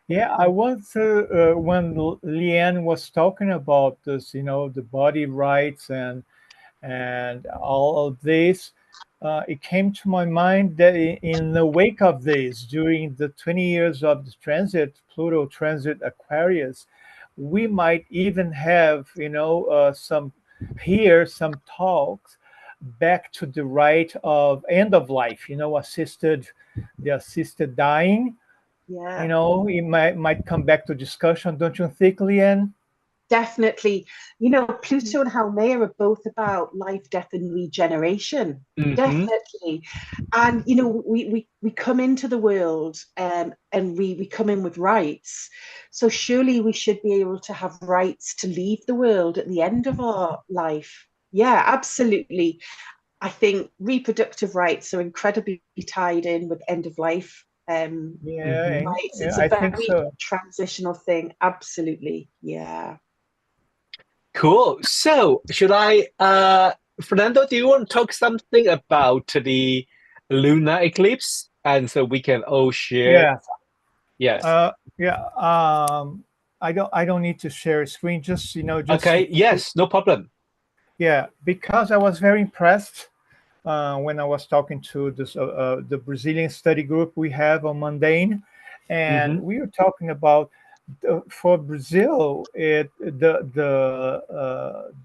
Yeah, I want to, when Lianne was talking about this, the body rights and all of this, it came to my mind that in the wake of this, during the 20 years of the transit, Pluto transit Aquarius, we might even have, some talks back to the right of end of life, the assisted dying. Yeah. It might come back to discussion, don't you think, Lianne? Definitely. Pluto and Haumea are both about life, death, and regeneration. Definitely. And, we come into the world and we come in with rights. So surely we should be able to have rights to leave the world at the end of our life. Yeah, absolutely. I think reproductive rights are incredibly tied in with end of life. Rights. It's a very transitional thing. Absolutely. Yeah. Cool. So should I, Fernando, do you want to talk something about the lunar eclipse? And so we can all share. Yes. I don't need to share a screen. Just okay. Yes. No problem. Yeah, because I was very impressed when I was talking to this the Brazilian study group we have on Mundane, and we were talking about for Brazil, the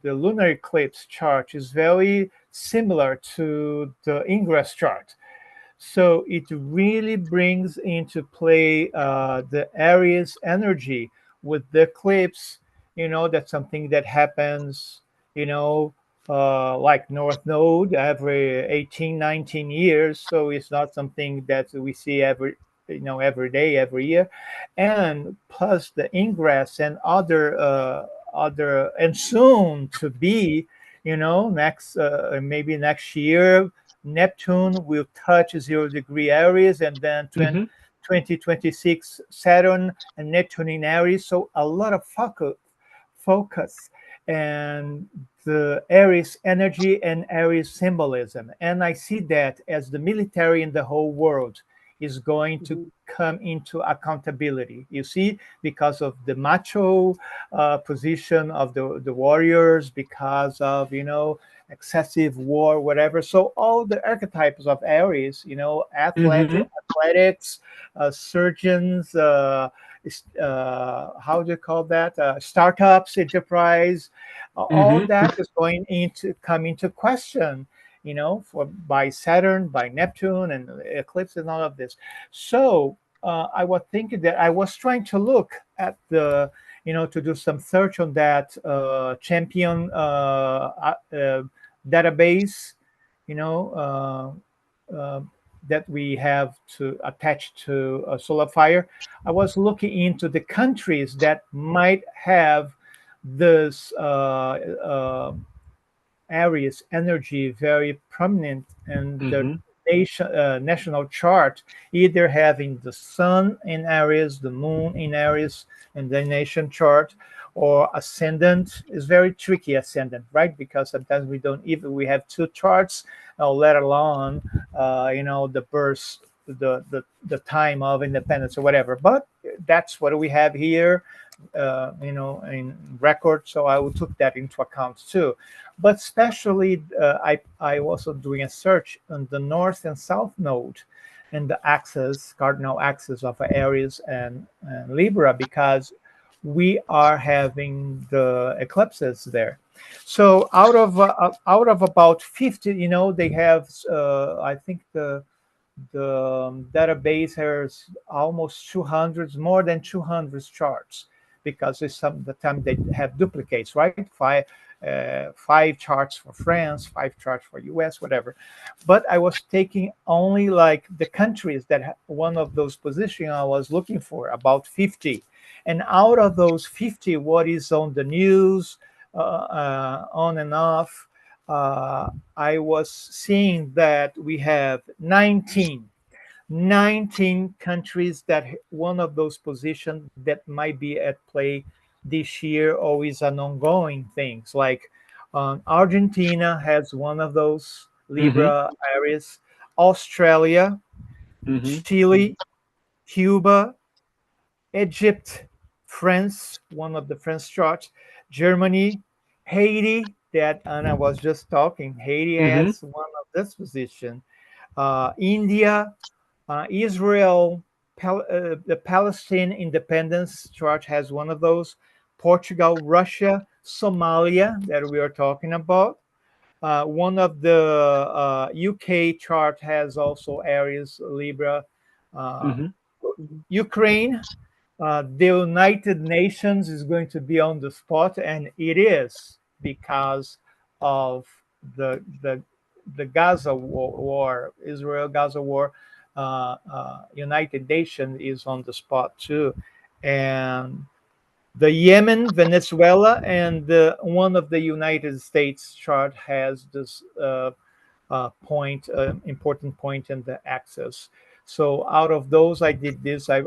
lunar eclipse chart is very similar to the Ingress chart. So it really brings into play the Aries energy with the eclipse. That's something that happens, like North Node every 18, 19 years. So it's not something that we see every day, every year. And plus the Ingress and other, and soon to be, next, maybe next year, Neptune will touch 0-degree Aries, and then 2026 Saturn and Neptune in Aries. So a lot of focus and the Aries energy and Aries symbolism. And I see that as the military in the whole world is going to come into accountability. You see, because of the macho position of the warriors, because of, excessive war, whatever. So all the archetypes of Aries, athletics, surgeons, how do you call that? Startups, enterprise, all that is going into come into question, by Saturn, by Neptune, and eclipse, and all of this. So I was thinking that I was trying to look at the, to do some search on that champion database, that we have to attach to solar fire. I was looking into the countries that might have this Aries energy very prominent in the national chart, either having the sun in Aries, the moon in Aries, and the nation chart, or ascendant. Is very tricky, ascendant, right? Because sometimes we don't even, we have two charts, let alone the birth, the time of independence or whatever. But that's what we have here, in record. So I will took that into account too. But especially, I also doing a search on the north and south node and the axis, cardinal axis of Aries and Libra, because we are having the eclipses there. So out of about 50, they have, I think the database has almost 200, more than 200 charts, because it's the time they have duplicates, right? Five charts for France, 5 charts for US, whatever. But I was taking only like the countries that one of those positions I was looking for, about 50. And out of those 50, what is on the news, on and off, I was seeing that we have 19 countries that one of those positions that might be at play this year, or is an ongoing things. Like Argentina has one of those, Libra, Aries, Australia, Chile, Cuba, Egypt, France, one of the French charts, Germany, Haiti, that Anna was just talking. Haiti has one of this position. India, Israel, the Palestine independence chart has one of those. Portugal, Russia, Somalia, that we are talking about. One of the UK chart has also Aries, Libra. Ukraine, the United Nations is going to be on the spot, and it is because of the Gaza war, Israel-Gaza war. United Nations is on the spot too, and the Yemen, Venezuela, and one of the United States chart has this important point in the axis. So out of those, I did this. I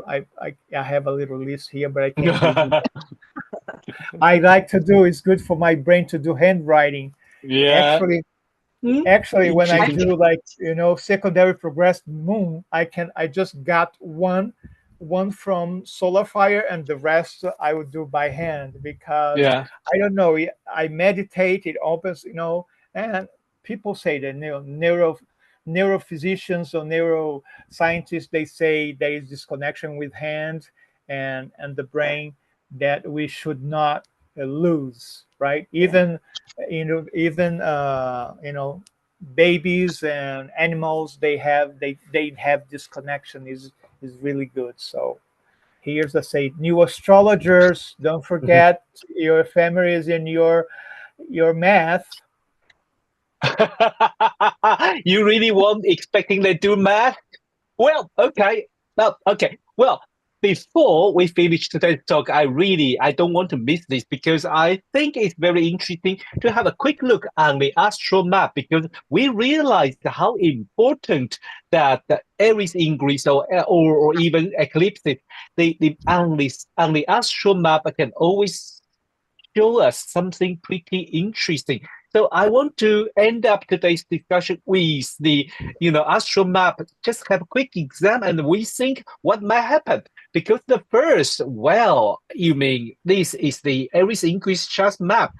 have a little list here, but I can't give you. I like to do. It's good for my brain to do handwriting. Yeah. Actually, when I do like secondary progressed moon, I just got one from solar fire, and the rest I would do by hand, because I don't know. I meditate. It opens, and people say that neurophysicians or neuroscientists, they say there is this connection with hand and the brain that we should not lose, right? Even babies and animals, they have this connection is really good. So here's the say, new astrologers, don't forget your ephemeris and your math. You really weren't expecting they do math? Well, okay. Well, okay. Well, before we finish today's talk, I don't want to miss this because I think it's very interesting to have a quick look on the astral map, because we realized how important that the Aries Ingress or even eclipses, on the astral map can always show us something pretty interesting. So I want to end up today's discussion with the, astral map. Just have a quick exam and we think what might happen. Because the first, you mean this is the Aries Ingress chart map.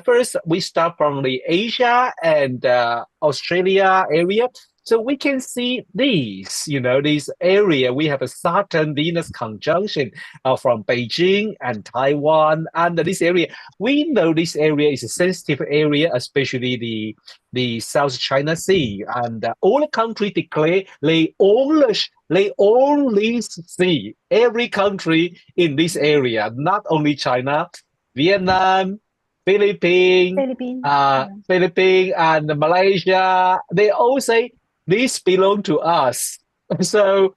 First, we start from the Asia and Australia area. So we can see this area. We have a Saturn-Venus conjunction from Beijing and Taiwan. And this area, we know this area is a sensitive area, especially the South China Sea. And all the countries declare they only see every country in this area, not only China, Vietnam, Philippines, and Malaysia. They all say this belongs to us. So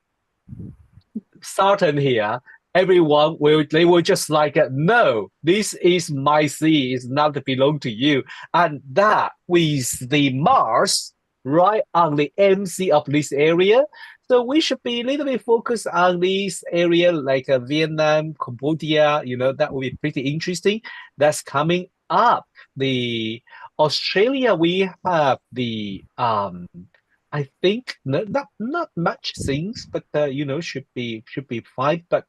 Saturn here, everyone will just like, no, this is my sea, it's not belong to you. And that with the Mars right on the MC of this area. So we should be a little bit focused on this area like Vietnam, Cambodia, that will be pretty interesting. That's coming up. The Australia, we have the I think not much things, but should be fine. But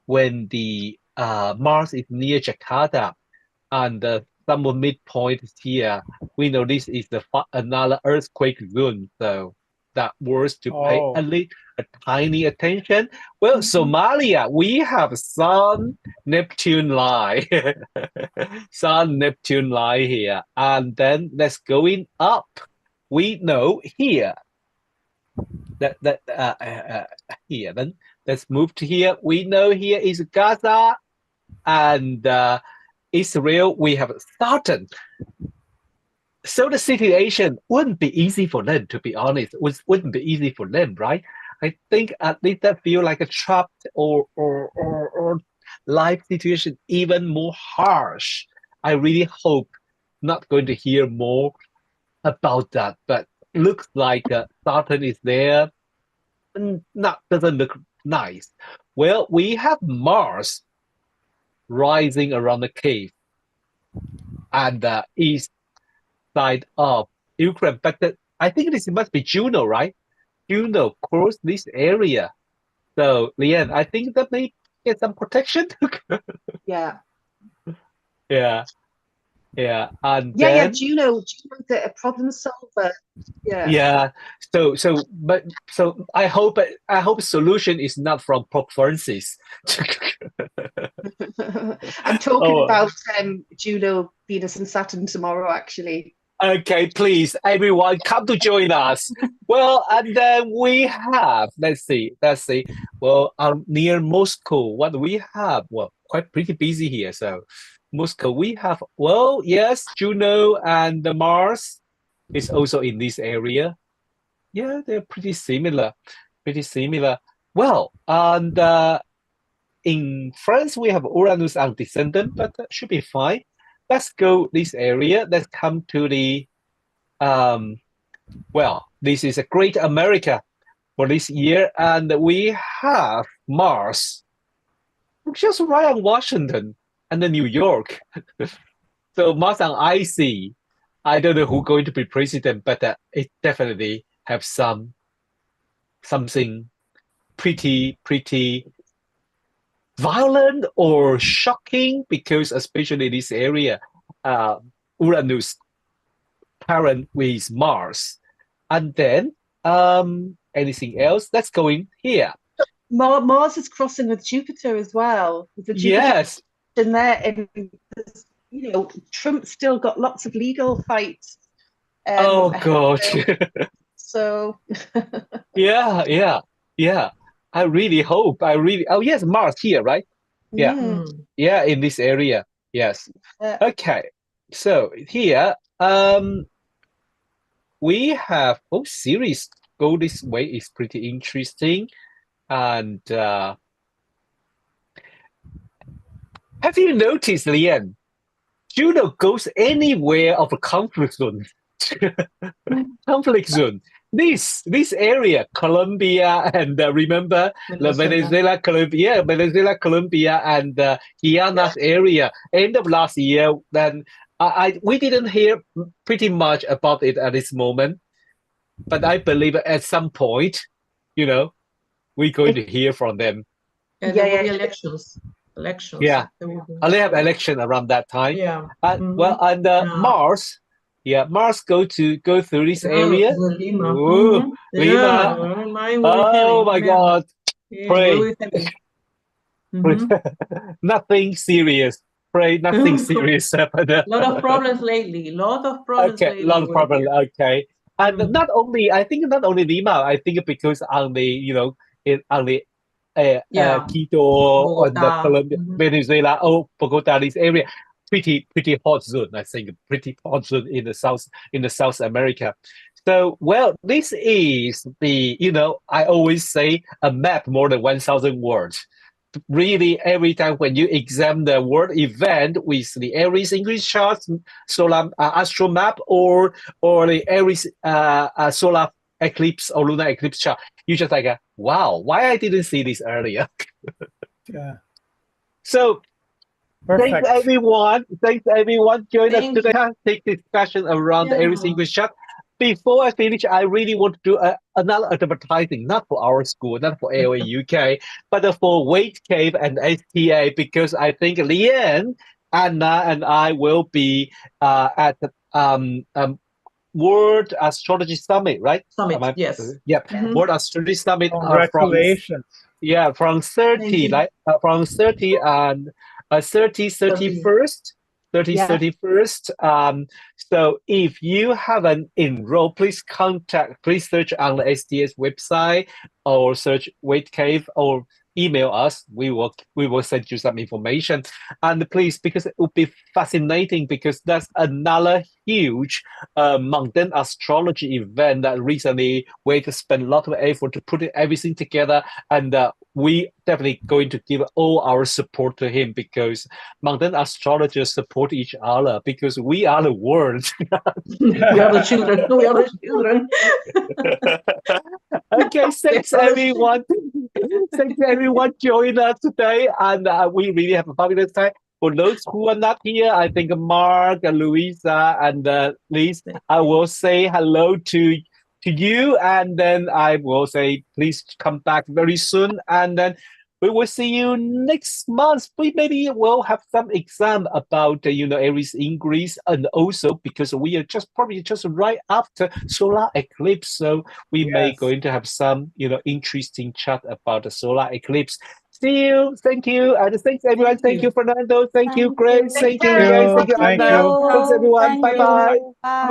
when the Mars is near Jakarta and the summer midpoint is here, we know this is another earthquake zone. So that worth to pay a tiny attention. Well, Somalia, we have Sun Neptune line, Sun Neptune line here, and then let's going up. We know here that here. Then let's move to here. We know here is Gaza and Israel. We have Saturn. So the situation wouldn't be easy for them, to be honest. It wouldn't be easy for them, right? I think at least they feel like a trapped or life situation even more harsh. I really hope not going to hear more about that, but looks like Saturn is there. Doesn't look nice. Well, we have Mars rising around the cave and the east side of Ukraine, but I think this must be Juno, right? Juno cross this area. So, Lianne, I think that may get some protection. Yeah. Yeah. Yeah. And yeah, then, Juno's a problem solver. Yeah. So I hope solution is not from Pope Francis. I'm talking about Juno, Venus, and Saturn tomorrow, actually. Okay, please, everyone, come to join us. Well, and then we have, let's see. Well, near Moscow, what do we have? Well, pretty busy here. So, Moscow, we have, yes, Juno and Mars is also in this area. Yeah, they're pretty similar. Well, and in France, we have Uranus and Descendant, but that should be fine. Let's go this area. Let's come to the, this is a Great America for this year. And we have Mars, just right on Washington and then New York. So Mars on IC. I don't know who's going to be president, but it definitely have something pretty violent or shocking, because especially this area, Uranus parent with Mars. And then anything else? Let's go in here. Mars is crossing with Jupiter as well. Yes. In there, and Trump still got lots of legal fights Oh gosh. So Yeah. I really hope. Oh yes, Mars here, right? Yeah. Yeah, in this area. Yes. Okay. So here, we have Ceres go this way is pretty interesting. And have you noticed, Lianne? Juno goes anywhere of a conflict zone. Conflict zone. This area, Colombia, and remember the Venezuela, Colombia, and Guyana's area. End of last year, then we didn't hear pretty much about it at this moment, but I believe at some point, we're going to hear from them. There will be elections. Yeah, they have election around that time. Yeah. Well, and Mars. Yeah, Mars go through this area. Lima. Ooh, Lima. Oh my God! Pray. Nothing serious. Pray, nothing serious happen. A lot of problems lately. Lot of problems. Okay, lot of problems. Okay, and not only Lima. I think because on the Quito or the Colombia, Venezuela, Bogota, this area. Pretty hot zone, I think, pretty hot zone in the South America. So, well, this is the, I always say a map more than 1,000 words. Really, every time when you examine the world event with the Aries Ingress chart, solar astro map, or the Aries solar eclipse or lunar eclipse chart, you just like, wow, why I didn't see this earlier? Yeah. So, perfect. Thanks everyone join us today. Take discussion around the Aries Ingress chart. Before I finish, I really want to do another advertising, not for our school, not for AOA UK, but for Weight Cave and STA, because I think Lianne, Anna, and I will be at the World Astrology Summit, right? Summit, yes. Yep. World Astrology Summit. Congratulations. From 30, from 30 and 31st. So if you haven't enrolled, please search on the SDS website or search Weight Cave or email us. We will send you some information. And please, because it would be fascinating, because that's another huge Mundane astrology event that recently we had to spend a lot of effort to put everything together, and we definitely going to give all our support to him, because Mundane astrologers support each other, because we are the world. We are the children. We are the children. Okay, thanks everyone. Thanks everyone joining us today, and we really have a fabulous time. For those who are not here, I think Mark, Louisa, and Liz, I will say hello to you, and then I will say please come back very soon, and then we will see you next month. We maybe will have some exam about Aries Ingress, and also because we are probably just right after solar eclipse, so we may going to have some interesting chat about the solar eclipse. See you. Thank you. And thanks everyone. Thank you, Fernando. Thank you, Grace. Thank you, guys. Thank you, Anna. Thanks everyone. Bye bye. Bye.